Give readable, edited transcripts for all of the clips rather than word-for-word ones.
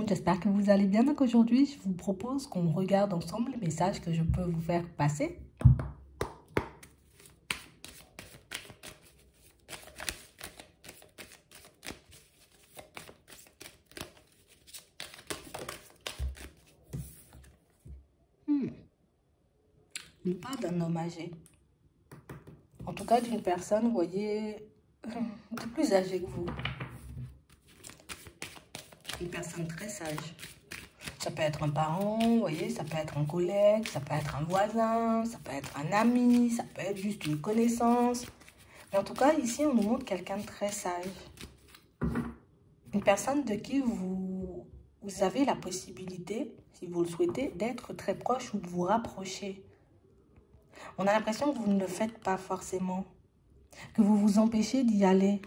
monde, j'espère que vous allez bien. Donc aujourd'hui, je vous propose qu'on regarde ensemble les messages que je peux vous faire passer. On parle d'un homme âgé. En tout cas, d'une personne, vous voyez, de plus âgée que vous. Une personne très sage. Ça peut être un parent, vous voyez, ça peut être un collègue, ça peut être un voisin, ça peut être un ami, ça peut être juste une connaissance. Mais en tout cas, ici, on nous montre quelqu'un de très sage. Une personne de qui vous avez la possibilité, si vous le souhaitez, d'être très proche ou de vous rapprocher. On a l'impression que vous ne le faites pas forcément, que vous vous empêchez d'y aller.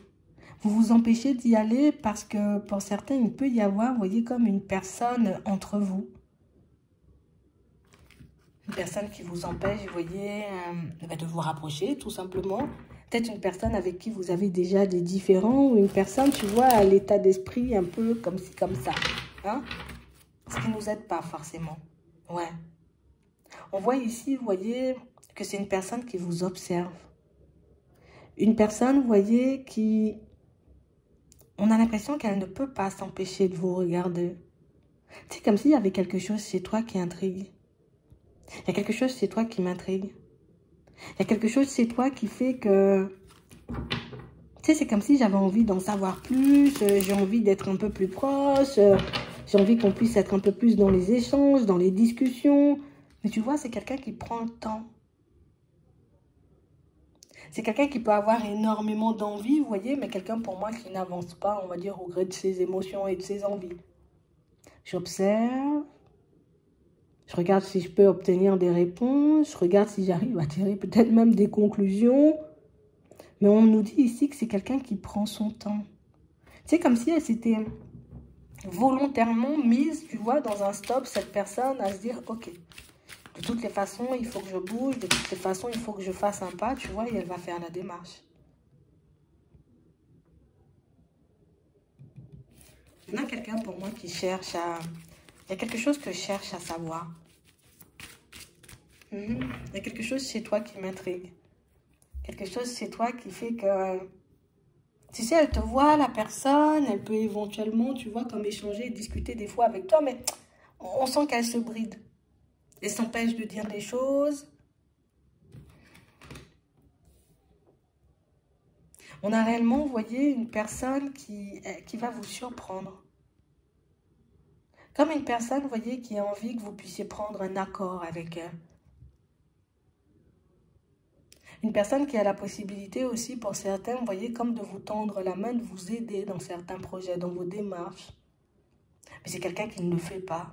Vous vous empêchez d'y aller parce que pour certains, il peut y avoir, vous voyez, comme une personne entre vous. Une personne qui vous empêche, vous voyez, de vous rapprocher, tout simplement. Peut-être une personne avec qui vous avez déjà des différends ou une personne, tu vois, à l'état d'esprit un peu comme ci, comme ça. Hein? Ce qui ne nous aide pas forcément. Ouais. On voit ici, vous voyez, que c'est une personne qui vous observe. Une personne, vous voyez, qui... On a l'impression qu'elle ne peut pas s'empêcher de vous regarder. C'est comme s'il y avait quelque chose chez toi qui intrigue. Il y a quelque chose chez toi qui m'intrigue. Il y a quelque chose chez toi qui fait que... Tu sais, c'est comme si j'avais envie d'en savoir plus, j'ai envie d'être un peu plus proche, j'ai envie qu'on puisse être un peu plus dans les échanges, dans les discussions. Mais tu vois, c'est quelqu'un qui prend le temps. C'est quelqu'un qui peut avoir énormément d'envie, vous voyez, mais quelqu'un pour moi qui n'avance pas, on va dire, au gré de ses émotions et de ses envies. J'observe, je regarde si je peux obtenir des réponses, je regarde si j'arrive à tirer peut-être même des conclusions. Mais on nous dit ici que c'est quelqu'un qui prend son temps. C'est comme si elle s'était volontairement mise, tu vois, dans un stop, cette personne, à se dire, ok, de toutes les façons, il faut que je bouge. De toutes les façons, il faut que je fasse un pas, tu vois, et elle va faire la démarche. Il y a quelqu'un pour moi qui cherche à... Il y a quelque chose que je cherche à savoir. Il y a quelque chose chez toi qui m'intrigue. Quelque chose chez toi qui fait que... Tu sais, elle te voit, la personne, elle peut éventuellement, tu vois, comme échanger et discuter des fois avec toi, mais on sent qu'elle se bride. Elle s'empêche de dire des choses. On a réellement, vous voyez, une personne qui va vous surprendre. Comme une personne, vous voyez, qui a envie que vous puissiez prendre un accord avec elle. Une personne qui a la possibilité aussi, pour certains, vous voyez, comme de vous tendre la main, de vous aider dans certains projets, dans vos démarches. Mais c'est quelqu'un qui ne le fait pas.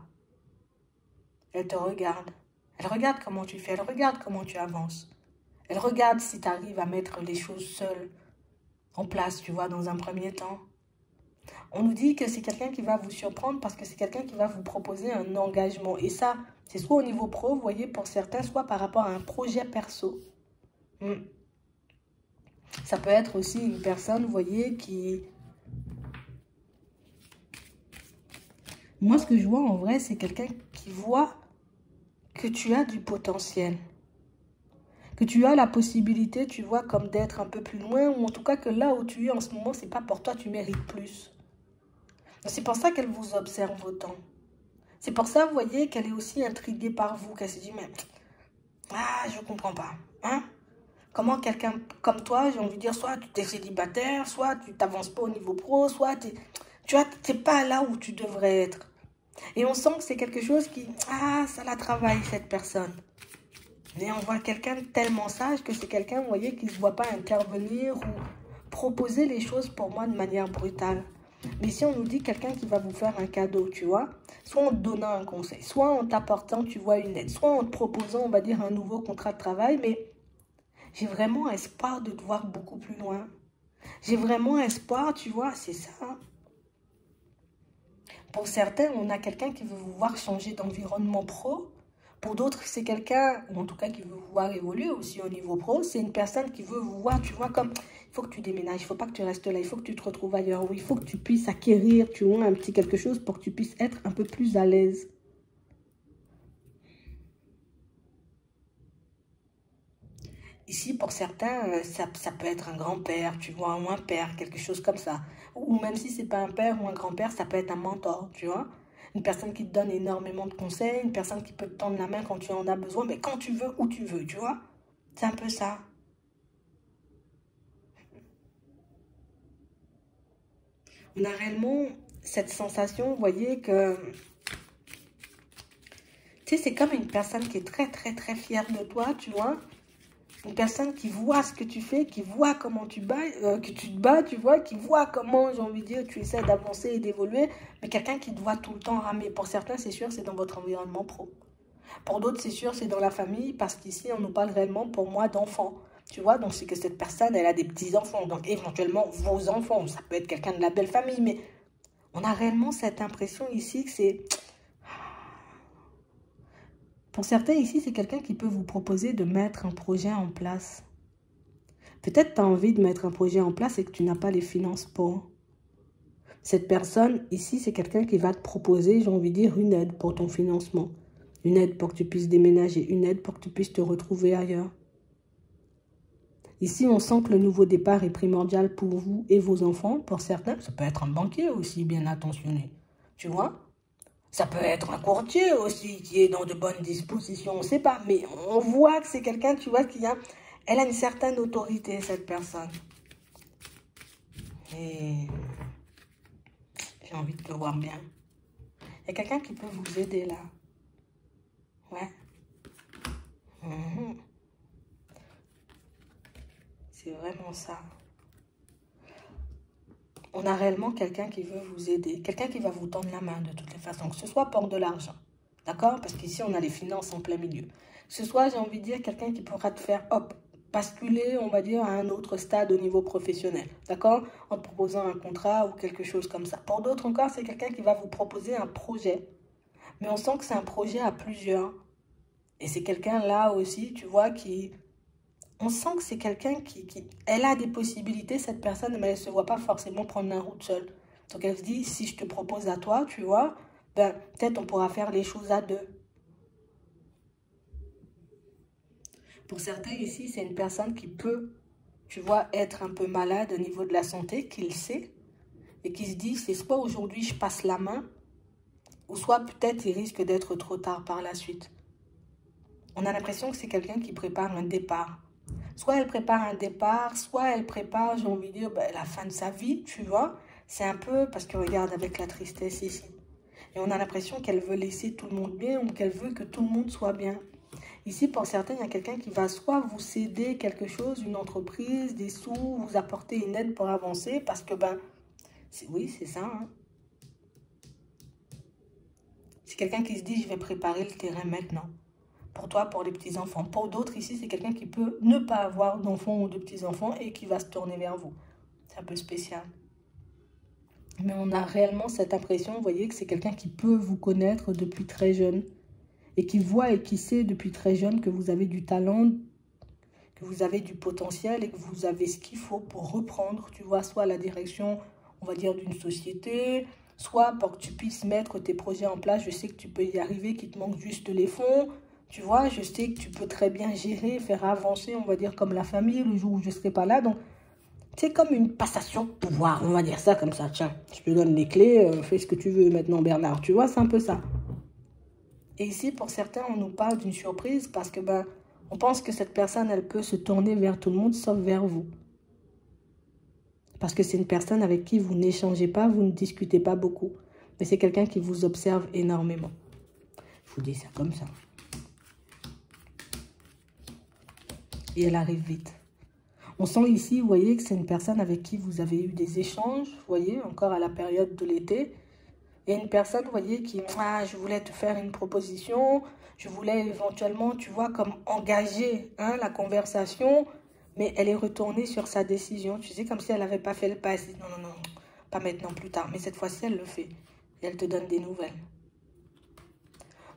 Elle te regarde. Elle regarde comment tu fais, elle regarde comment tu avances. Elle regarde si tu arrives à mettre les choses seules en place, tu vois, dans un premier temps. On nous dit que c'est quelqu'un qui va vous surprendre parce que c'est quelqu'un qui va vous proposer un engagement. Et ça, c'est soit au niveau pro, vous voyez, pour certains, soit par rapport à un projet perso. Ça peut être aussi une personne, vous voyez, qui... Moi, ce que je vois en vrai, c'est quelqu'un qui voit que tu as du potentiel. Que tu as la possibilité, tu vois, comme d'être un peu plus loin. Ou en tout cas que là où tu es en ce moment, c'est pas pour toi, tu mérites plus. C'est pour ça qu'elle vous observe autant. C'est pour ça, vous voyez, qu'elle est aussi intriguée par vous. Qu'elle se dit, mais... Ah, je comprends pas. Hein? Comment quelqu'un comme toi, j'ai envie de dire, soit tu es célibataire, soit tu t'avances pas au niveau pro, soit tu n'es pas là où tu devrais être. Et on sent que c'est quelque chose qui... Ah, ça la travaille, cette personne. Mais on voit quelqu'un tellement sage que c'est quelqu'un, vous voyez, qui ne se voit pas intervenir ou proposer les choses pour moi de manière brutale. Mais si on nous dit quelqu'un qui va vous faire un cadeau, tu vois, soit en te donnant un conseil, soit en t'apportant, tu vois, une aide, soit en te proposant, on va dire, un nouveau contrat de travail, mais j'ai vraiment espoir de te voir beaucoup plus loin. J'ai vraiment espoir, tu vois, c'est ça. Pour certains, on a quelqu'un qui veut vous voir changer d'environnement pro. Pour d'autres, c'est quelqu'un, ou en tout cas qui veut vous voir évoluer aussi au niveau pro. C'est une personne qui veut vous voir, tu vois, comme... Il faut que tu déménages, il faut pas que tu restes là, il faut que tu te retrouves ailleurs. Oui, il faut que tu puisses acquérir, tu vois, un petit quelque chose pour que tu puisses être un peu plus à l'aise. Ici, pour certains, ça peut être un grand-père, tu vois, ou un père, quelque chose comme ça. Ou même si c'est pas un père ou un grand-père, ça peut être un mentor, tu vois. Une personne qui te donne énormément de conseils, une personne qui peut te tendre la main quand tu en as besoin, mais quand tu veux, où tu veux, tu vois. C'est un peu ça. On a réellement cette sensation, vous voyez, que, tu sais, c'est comme une personne qui est très, très, très fière de toi, tu vois. Une personne qui voit ce que tu fais, qui voit comment que tu te bats, tu vois, qui voit comment, j'ai envie de dire, tu essaies d'avancer et d'évoluer, mais quelqu'un qui te voit tout le temps ramer. Pour certains, c'est sûr, c'est dans votre environnement pro. Pour d'autres, c'est sûr, c'est dans la famille, parce qu'ici, on nous parle réellement, pour moi, d'enfants. Tu vois, donc c'est que cette personne, elle a des petits-enfants, donc éventuellement vos enfants. Ça peut être quelqu'un de la belle famille, mais on a réellement cette impression ici que c'est... Pour certains ici, c'est quelqu'un qui peut vous proposer de mettre un projet en place. Peut-être tu as envie de mettre un projet en place et que tu n'as pas les finances pour. Cette personne ici, c'est quelqu'un qui va te proposer, j'ai envie de dire, une aide pour ton financement. Une aide pour que tu puisses déménager, une aide pour que tu puisses te retrouver ailleurs. Ici, on sent que le nouveau départ est primordial pour vous et vos enfants. Pour certains, ça peut être un banquier aussi bien attentionné. Tu vois? Ça peut être un courtier aussi qui est dans de bonnes dispositions, on ne sait pas. Mais on voit que c'est quelqu'un, tu vois, elle a une certaine autorité, cette personne. Et j'ai envie de te voir bien. Il y a quelqu'un qui peut vous aider là. Ouais. Mhm. C'est vraiment ça. On a réellement quelqu'un qui veut vous aider. Quelqu'un qui va vous tendre la main de toutes les façons. Que ce soit pour de l'argent. D'accord? Parce qu'ici, on a les finances en plein milieu. Que ce soit, j'ai envie de dire, quelqu'un qui pourra te faire, hop, basculer, on va dire, à un autre stade au niveau professionnel. D'accord? En te proposant un contrat ou quelque chose comme ça. Pour d'autres encore, c'est quelqu'un qui va vous proposer un projet. Mais on sent que c'est un projet à plusieurs. Et c'est quelqu'un là aussi, tu vois, qui... On sent que c'est quelqu'un Elle a des possibilités, cette personne, mais elle ne se voit pas forcément prendre la route seule. Donc elle se dit, si je te propose à toi, tu vois, ben, peut-être on pourra faire les choses à deux. Pour certains ici, c'est une personne qui peut, tu vois, être un peu malade au niveau de la santé, qui le sait, et qui se dit, c'est soit aujourd'hui je passe la main, ou soit peut-être il risque d'être trop tard par la suite. On a l'impression que c'est quelqu'un qui prépare un départ. Soit elle prépare un départ, soit elle prépare, j'ai envie de dire, ben, la fin de sa vie, tu vois. C'est un peu, parce que regarde avec la tristesse ici. Et on a l'impression qu'elle veut laisser tout le monde bien ou qu'elle veut que tout le monde soit bien. Ici, pour certains, il y a quelqu'un qui va soit vous céder quelque chose, une entreprise, des sous, vous apporter une aide pour avancer, parce que, ben, oui, c'est ça. Hein. C'est quelqu'un qui se dit, je vais préparer le terrain maintenant. Pour toi, pour les petits-enfants. Pour d'autres, ici, c'est quelqu'un qui peut ne pas avoir d'enfants ou de petits-enfants et qui va se tourner vers vous. C'est un peu spécial. Mais on a réellement cette impression, vous voyez, que c'est quelqu'un qui peut vous connaître depuis très jeune. Et qui voit et qui sait depuis très jeune que vous avez du talent, que vous avez du potentiel et que vous avez ce qu'il faut pour reprendre, tu vois, soit la direction, on va dire, d'une société, soit pour que tu puisses mettre tes projets en place. Je sais que tu peux y arriver, qu'il te manque juste les fonds. Tu vois, je sais que tu peux très bien gérer, faire avancer, on va dire, comme la famille, le jour où je ne serai pas là. Donc, c'est comme une passation de pouvoir, on va dire ça comme ça. Tiens, je te donne les clés, fais ce que tu veux maintenant, Bernard. Tu vois, c'est un peu ça. Et ici, pour certains, on nous parle d'une surprise parce que, ben, on pense que cette personne, elle peut se tourner vers tout le monde, sauf vers vous. Parce que c'est une personne avec qui vous n'échangez pas, vous ne discutez pas beaucoup. Mais c'est quelqu'un qui vous observe énormément. Je vous dis ça comme ça. Et elle arrive vite. On sent ici, vous voyez, que c'est une personne avec qui vous avez eu des échanges, vous voyez, encore à la période de l'été. Il y a une personne, vous voyez, qui, je voulais te faire une proposition, je voulais éventuellement, tu vois, comme engager la conversation, mais elle est retournée sur sa décision. Tu sais, comme si elle n'avait pas fait le pas. Elle dit, non, non, non, pas maintenant, plus tard. Mais cette fois-ci, elle le fait. Et elle te donne des nouvelles.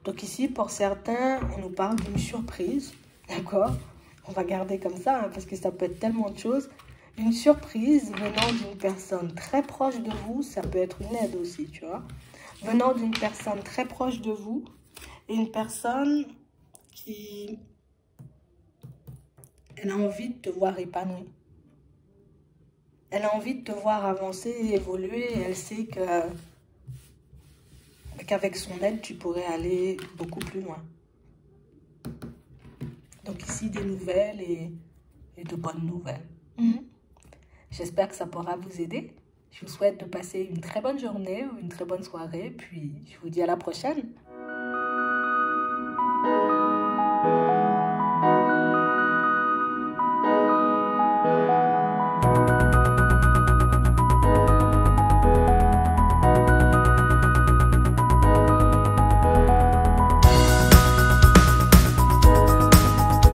Donc ici, pour certains, on nous parle d'une surprise, d'accord? On va garder comme ça, parce que ça peut être tellement de choses. Une surprise venant d'une personne très proche de vous, ça peut être une aide aussi, tu vois. Venant d'une personne très proche de vous, et une personne qui... Elle a envie de te voir épanoui. Elle a envie de te voir avancer et évoluer. Et elle sait qu'avec son aide, tu pourrais aller beaucoup plus loin. Donc ici, des nouvelles et de bonnes nouvelles. J'espère que ça pourra vous aider. Je vous souhaite de passer une très bonne journée ou une très bonne soirée. Puis, je vous dis à la prochaine.